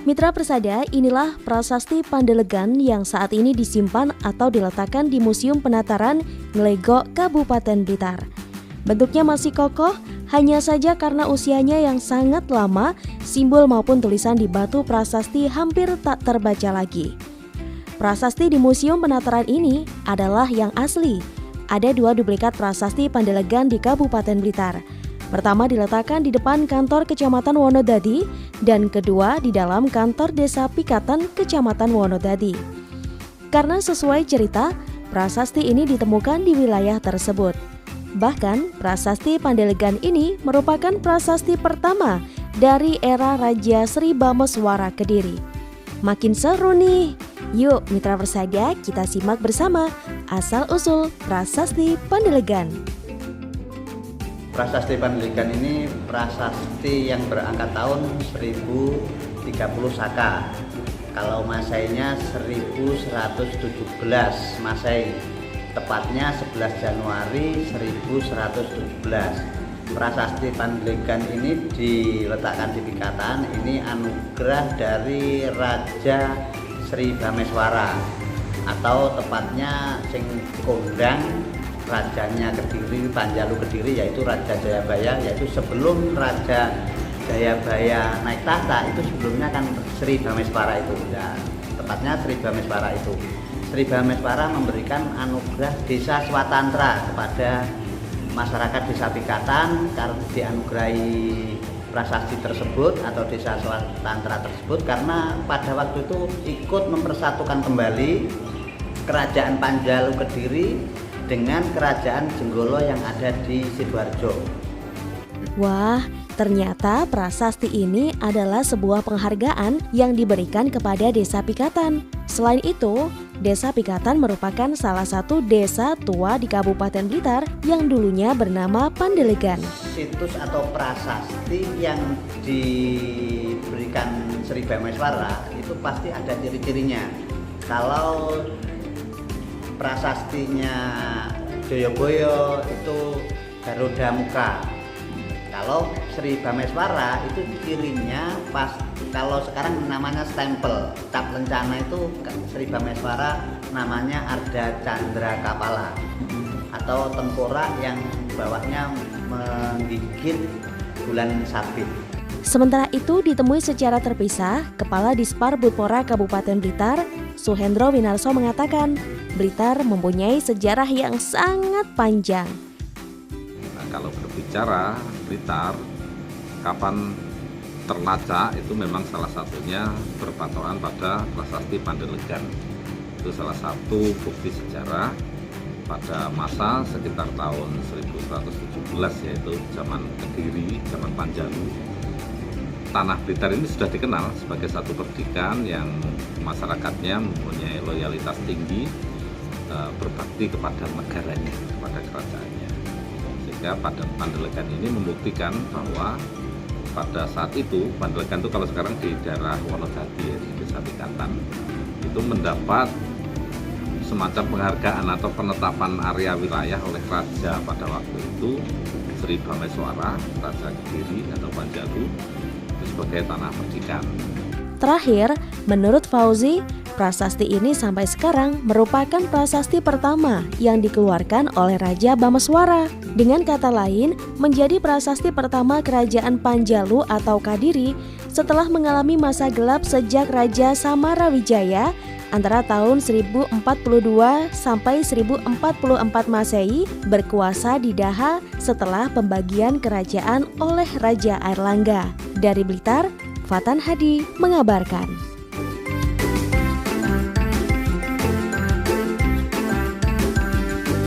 Mitra Persada, inilah prasasti Pandelegan yang saat ini disimpan atau diletakkan di Museum Penataran Ngelegok, Kabupaten Blitar. Bentuknya masih kokoh, hanya saja karena usianya yang sangat lama, simbol maupun tulisan di batu prasasti hampir tak terbaca lagi. Prasasti di Museum Penataran ini adalah yang asli. Ada 2 duplikat prasasti Pandelegan di Kabupaten Blitar. Pertama diletakkan di depan kantor Kecamatan Wonodadi dan kedua di dalam kantor Desa Pikatan Kecamatan Wonodadi. Karena sesuai cerita, prasasti ini ditemukan di wilayah tersebut. Bahkan prasasti Pandelegan ini merupakan prasasti pertama dari era Raja Sri Bameswara Kediri. Makin seru nih. Yuk Mitra Persada, kita simak bersama asal-usul prasasti Pandelegan. Prasasti Pandelegan ini prasasti yang berangkat tahun 1030 Saka. Kalau Masainya 1117 Masehi. Tepatnya 11 Januari 1117. Prasasti Pandelegan ini diletakkan di Pikatan. Ini anugerah dari Raja Sri Bameswara, atau tepatnya sing kondang rajanya Kediri, Panjalu Kediri, yaitu Raja Jayabaya, yaitu sebelum Raja Jayabaya naik tahta itu sebelumnya kan Sri Bameswara itu, ya, tepatnya Sri Bameswara itu. Sri Bameswara memberikan anugerah desa swatantra kepada masyarakat desa Pikatan karena dianugerahi prasasti tersebut atau desa swatantra tersebut karena pada waktu itu ikut mempersatukan kembali Kerajaan Panjalu Kediri dengan Kerajaan Jenggolo yang ada di Sidoarjo. Wah, ternyata prasasti ini adalah sebuah penghargaan yang diberikan kepada Desa Pikatan. Selain itu, Desa Pikatan merupakan salah satu desa tua di Kabupaten Blitar yang dulunya bernama Pandelegan. Situs atau prasasti yang diberikan Sri Bameswara itu pasti ada ciri-cirinya. Kalau prasastinya Joyoboyo itu Garuda Muka. Kalau Sri Bameswara itu cirinya pas, kalau sekarang namanya stempel, cap lencana itu Sri Bameswara namanya Arda Candra Kapala, atau tengkorak yang bawahnya menggigit bulan sabit. Sementara itu ditemui secara terpisah, Kepala Dispar Budpora Kabupaten Blitar, Suhendro Winarso mengatakan, Blitar mempunyai sejarah yang sangat panjang. Nah, kalau berbicara Blitar, kapan terlacak itu memang salah satunya berpatokan pada prasasti Pandelegan. Itu salah satu bukti sejarah pada masa sekitar tahun 1117, yaitu zaman Kediri, zaman Panjalu. Tanah Blitar ini sudah dikenal sebagai satu perdikan yang masyarakatnya mempunyai loyalitas tinggi, berbakti kepada negaranya, kepada kerajaannya. Sehingga pada Pandelegan ini membuktikan bahwa pada saat itu, Pandelegan itu kalau sekarang di daerah Wonodadi, di Desa Pikatan, itu mendapat semacam penghargaan atau penetapan area wilayah oleh raja pada waktu itu, Sri Bameswara, Raja Kediri atau Panjalu, sebagai tanah perdikan. Terakhir, menurut Fauzi, prasasti ini sampai sekarang merupakan prasasti pertama yang dikeluarkan oleh Raja Bameswara. Dengan kata lain, menjadi prasasti pertama Kerajaan Panjalu atau Kadiri setelah mengalami masa gelap sejak Raja Samarawijaya antara tahun 1042 sampai 1044 Masehi berkuasa di Daha setelah pembagian kerajaan oleh Raja Airlangga. Dari Blitar, Fatan Hadi mengabarkan.